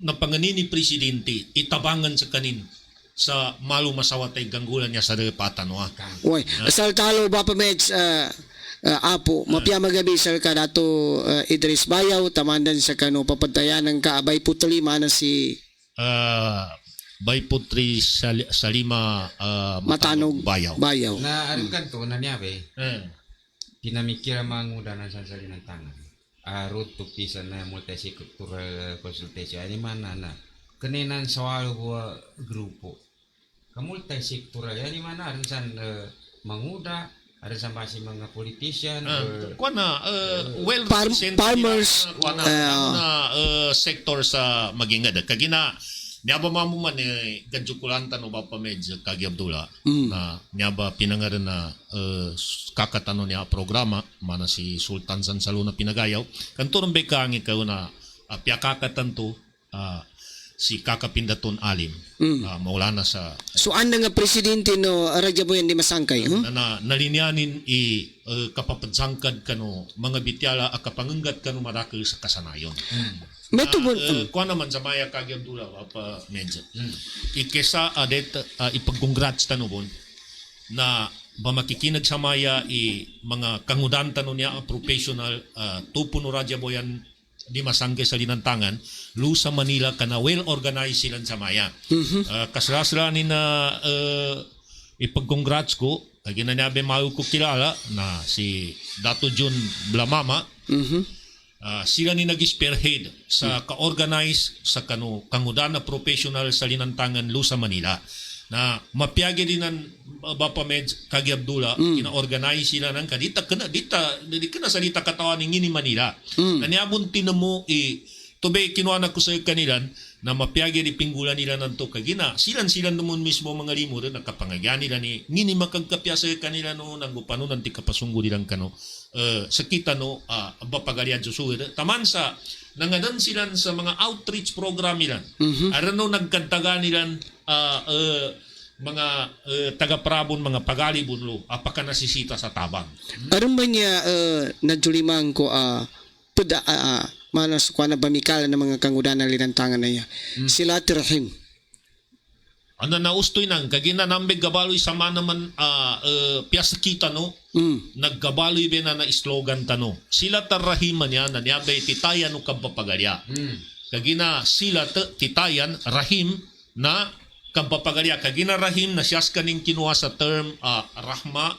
na panganin ni Presidente itabangan sa kanin sa malu masawatay ganggulan niya sa repatan wa. Oy asal talo ba pa meds apo mapya magabi sir ka dato Idris Bayaw tamandan sa kano papadtayan ng kaabay putli man si Bayputri Salima Matanog Bayaw. Na aron kanto na niya be. Pinamikira mangudanan sa salinan tangan. Road to peace na multi-sectoral consultation. Ani mana na kaninan sawalo buwa grupo. Multi-sectoral ani mana aron san manguda aron sa basi mga politician Kuana farmers sector sa magingad kagina niaba mamuman gadjukulanta no ba pa medyo kagi Abdullah na niaba pinangaran na kakatano niya programa mana si Sultan Sansaluna pinagayaw kanturong bekangi kayo na pia kakatanto si Kakapindaton Alim maulana sa so anda nga presidente no Radyaboyan di masangkay na nalinyanin kapapadsangkad kano mga bityala a kapangenggat kano marakil sa kasanayon. meto bon Kuha naman sa maya kagi Abdullah pa medyo. Ikesa adet ipagcongrats tanubon na makikinag sa maya mga kangudan tano niya professional tupo no Radyaboyan di masangke sa linantangan lu sa Manila kana well organized silang sa maya. Kasrasra ni na ipag-congrats ko kaya ginanabi mau ko kilala na si Dato Jun Blamama. Sila ni nag-spearhead sa ka-organize sa kangudana professional sa linantangan lu sa Manila na mapiyagi din ng Bapameds Kagi Abdullah ina-organize sila ng kadita kana salita katawan ng ini Manila naniabon tinamo tubay kinuha na ko sa kanilan na mapiyagi di pinggulan nila ng to kagina silan naman mismo mga limo rin nakapangagyan nila ni ngini makagkapya sa kanila no nagupano nanti kapasunggo nilang kano sa kita no bapagalian susuwid taman sa nangadan sila sa mga outreach program nila arano nagkantaga nila mga taga-prabon, mga pagalibon lo, apaka nasisita sa tabang. Aron ba niya najulimang ko manas ko na bamikala ng mga kangudana linantangan na niya. Sila tirahim. Ano na ustoy nang kagina nambeg gabaloy sama naman piyasa kita no naggabaloy be na slogan tano sila tarahiman niya na niya be titayan no kampapagalya kagina sila titayan rahim na kampapagalya kagina rahim na siyas kaning kinuha sa term rahma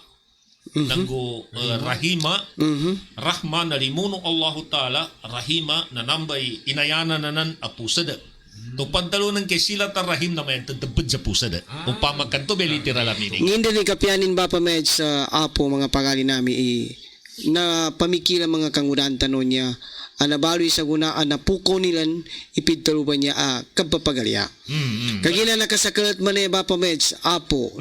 nanggo rahima rahma na limuno Allahu Ta'ala rahima na nambay inayana na nan apusada to pantalo ng kay sila tarahim na may tadabad sa pusada upama kanto be literal meaning hindi ni kapianin ba pa med sa apo mga pagali nami na pamikila mga kangudan tanon niya anabaloy sa gunaan na puko nilan ipidtalo ba niya kapapagalya kagina nakasakalat man ba pa med sa apo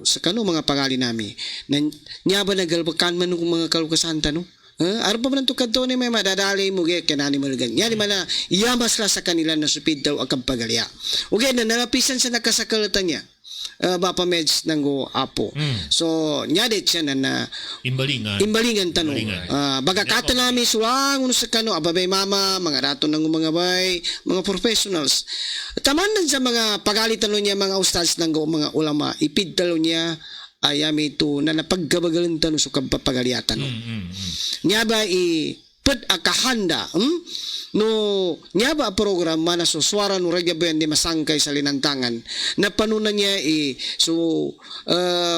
sa kano mga pagali nami na niya ba nagalbakan man ng mga kalukasan tano araw pa man tukad to ni may madadali mo gaya kanani malagan yan man na iyamas la sa kanila na supid daw ang kampagalya okay na nalapisan sa nakasakalatan niya Bapa Meds nanggo apo so nyadet siya na imbalingan tanong baga kato namin sulang uno sa kano ababay mama mga rato ng mga bay mga professionals tamanan sa mga pagalitan niya mga ustads nanggo mga ulama ipidtalo niya ayami ito na napaggabagalan tanong sa kampapagaliatan niya ba pud akahanda no niya ba program mana so suara no radyaben di masangkay sa linantangan na panunan niya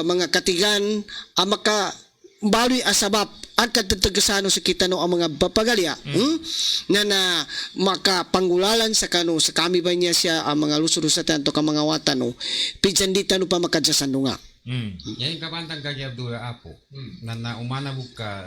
mga katigan maka baloy asabap at katatagasano sa kita no ang mga bapagalya na makapanggulalan sa kano sa kami ba niya siya ang mga lusuro sa tanto ka mga watan no pidyan di tano pa makadasano nga yan yung kapantang Kagi Abdullah apo na umana buka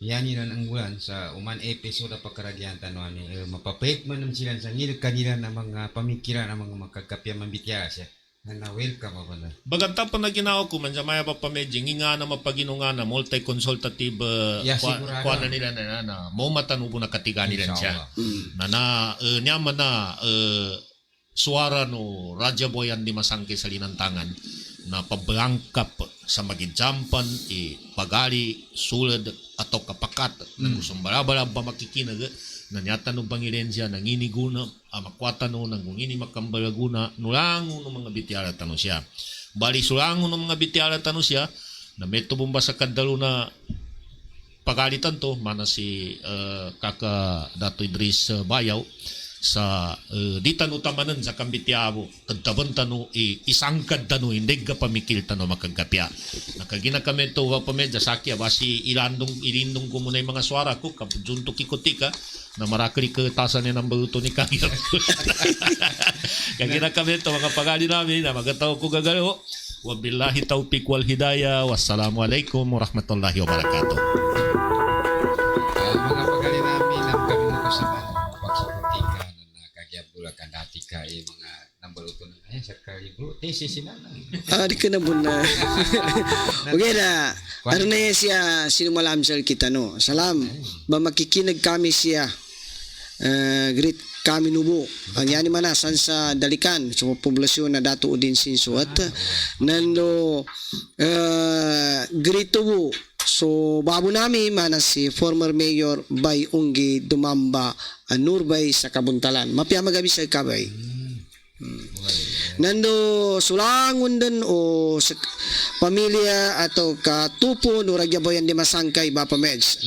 yani nan anggulan sa uman episode pagkaragyan tanong ni mapapait man ng sila sa ngil kanila na mga pamikiran ng mga makagkapya mambitya siya na welcome apa na baganta pa na ginawa ko man sa maya pa pamedjing nga na mapaginunga na multi-consultative kuha nila na mo matanubo na katigan nila siya na nyaman na suara no Raja Boyan di masangke sa linantangan na pabrangkap sa magijampan pagali sulad atau kapakat na gustong balabalab pa makikinag na nyata no bangilensya nang iniguna makwata no nang ini makambalaguna nulango no mga bitiara tano siya bali sulango no mga bitiara tano siya na meto bomba sa kadalo na pagalitan to mana si kaka Dato Idris Bayaw sa di tanu tamanan sa kambitiabo tagtaban tanu isangkad tanu hindi ka pamikil tanu makagkapya nakagina kami to wa pamedya sakya basi ilindong ko muna yung mga swara ko kapjunto kikotika na marakli ka tasan ni ng baluto ni Kagi kagina kami to mga pagali namin na magataw ko gagalo wabillahi taufiq wal hidayah wassalamualaikum warahmatullahi wabarakatuh mga pagali namin ang kami mo kasama kandati ka mga nambaluto na ay sakali bro tesis sila di ka na muna okay na ano na yan siya sinumalam sa kita no salam ba makikinag kami siya great kami nubo ang yani manasan sa dalikan sa poblasyon na dato din sinso at nando great tubo so babo namin manas si former mayor Bay Unggi Dumamba Nurbay sa Kabuntalan mapia magabi sa kabay Nando sulangon din o sa pamilya atau katupo no ragyaboyan di masangkay Bapa Meds.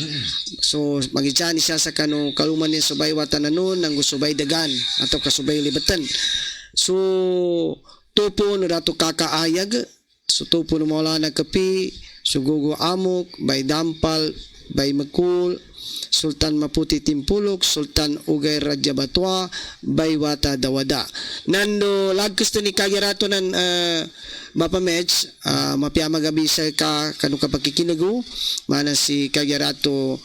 So magijani siya sa kanu kaluman ni subay watananon nang subay dagan atau kasubay libatan. So tupo no dato kakaayag, so tupo no mawala na kapi, sugugo amok, bay dampal, bay makul, Sultan Maputi Timpulok, Sultan Ugay Raja Batwa, Baywata Dawada. Nando lagkas ni kagirato nan Bapa Meds, mapiama gabi sa kanu kapakikinagu, mana si kagirato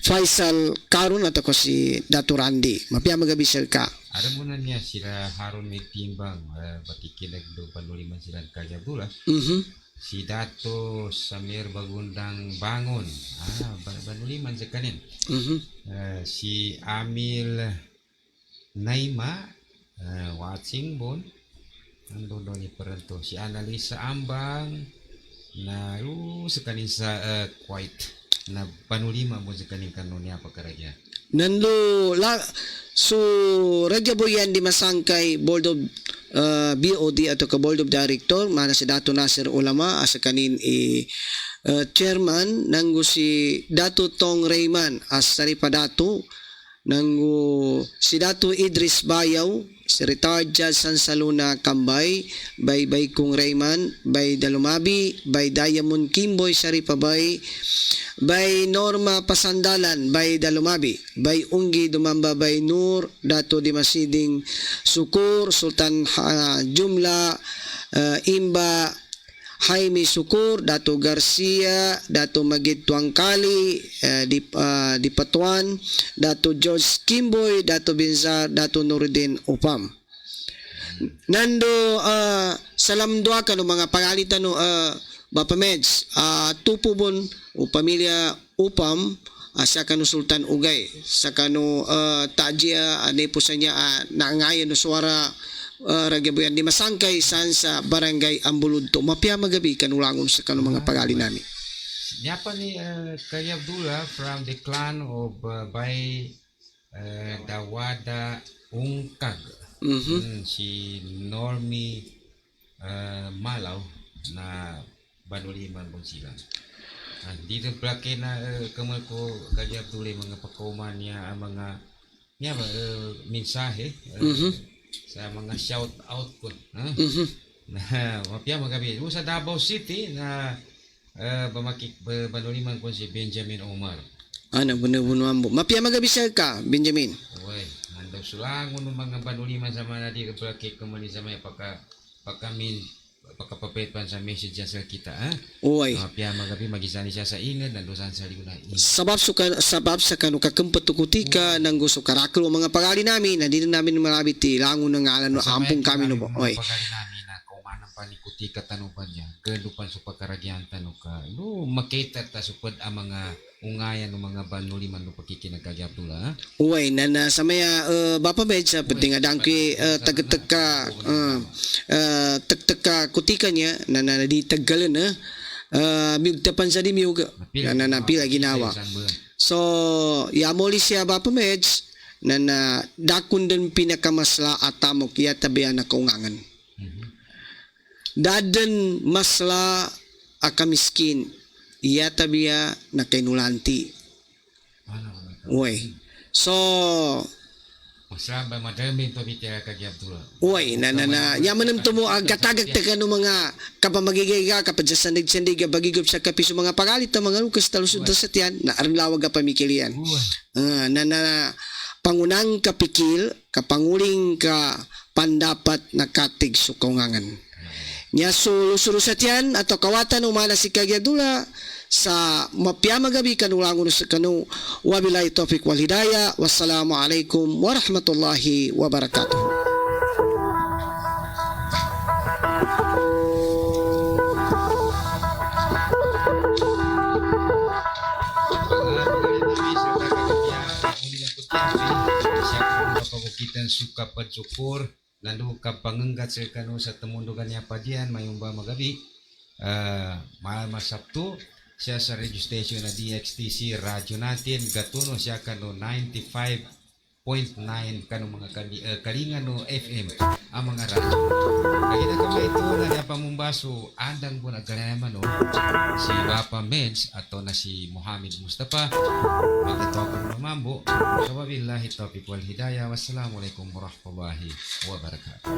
Faisal Karun atau si Datu Randi. Mapiama gabi sa ka. Ada mo na niya sila Harun may timbang, batikin nagdo panuliman sila Kaya Abdullah. Si Dato Samir Bagundang Bangon, banuliman sa kanin. Si Amil Naima, Watsing Bon, ando doon ni Peranto. Si Analisa Ambang, na sa kanin sa Kuwait, na panulima mo sa kanin kanon niya pagkaragya. Nando so Raja Boyan di masangkay Board of BOD atau ke Board of Director mana si Dato Nasir Ulama asa kanin chairman nanggo si Dato Tong Rayman as saripadato nanggo si Dato Idris Bayaw si retired judge San Saluna Kambay bay Kung Rayman bay Dalumabi bay Diamond Kimboy Saripabay bay Norma Pasandalan bay Dalumabi bay Unggi Dumamba bay Nur Dato Dimasiding Sukur Sultan Jumla Imba Jaime Sukur Dato Garcia Dato Magid Tuangkali di Patuan Dato George Kimboy Dato Binzar Dato Nuruddin Upam. Nando salam doa kanu mga pangalitan no Bapa Meds tupo bon o pamilya Upam sa kanu Sultan Ugay sa kanu tajia ane po sa niya naangayan no suara ragyabuyan di masangkay saan sa barangay Ambuludto mapia magabi kanulangon sa kanu mga pagali nami. Nyapa ni Kaya Abdullah from the clan of Bay Dawada Ungkag. Si Normi Malaw na banuliman pun sila. Dito plake na kamal ko Kaya Abdullah mga pakuman niya mga niya mensahe sa mga shout out ko na mapia magabi sa Davao City na banuliman ko si Benjamin Omar buno ambo mapia magabi sa ka Benjamin oy nandaw sulangon ng mga banuliman sa mga di plake kamali sa may pakamin pagkapapetpan sa message sa kita Uy. Mapia magabi magisani siya sa ingad nandusan sa ligunay. Sabab sa kanu kakempet kutika nang gusto karaklo mga pagali namin na di namin malabit langon ng ngalan no ampung kami no oy. Pagali namin na kumanan pa ni kutika tanupan niya. Galupan sa pagkaragyan tanuka. No makita ta supad ang mga ungayan ng mga banuliman no pakikinagkagya Abdullah. Uy na sa maya Bapa Meds penting adangki tagteka tagteka kutika niya na di tagalan miug tapan sa di miug na napila ginawa. So yamoli siya Bapa Meds na dakun din pinakamasla atamok yata biya na kaungangan. Daden masla akamiskin yata biya na kainulanti. Uy. So masaba madami pa bitira kagya Abdullah. Uy, yaman mo agatagag taga no mga kapamagigiga kapadyasandig-sandig bagigop sa kapiso mga pagalit na mga lukas talusod sa tiyan na arlawag ka pamikilian. Pangunang kapikil kapanguling ka pandapat na katig sukungangan. Nya sulu sa tiyan atau kawatan umana si Kagya Abdullah sa mapiyama gabi kanulangon sa kanu wabillahi taufiq wal hidayah wassalamu alaikum warahmatullahi wabarakatuh. Pagukitan suka pagsyukur lalu kapangenggat sa kanu sa temundugan niya pa diyan mayumba magabi malam Sabtu siya sa registration na DXTC radyo natin gatuno siya kanu 95 kanong mga kalingan no FM ang mga radyo. Kaya na kami ito na Dapa Mumbaso, andang po nagkanayaman no, si Bapa Meds ato na si Muhammad Mustafa. Magkito ako ng mambo. Kawabillahi taufiq wal hidayah. Wassalamualaikum warahmatullahi wabarakatuh.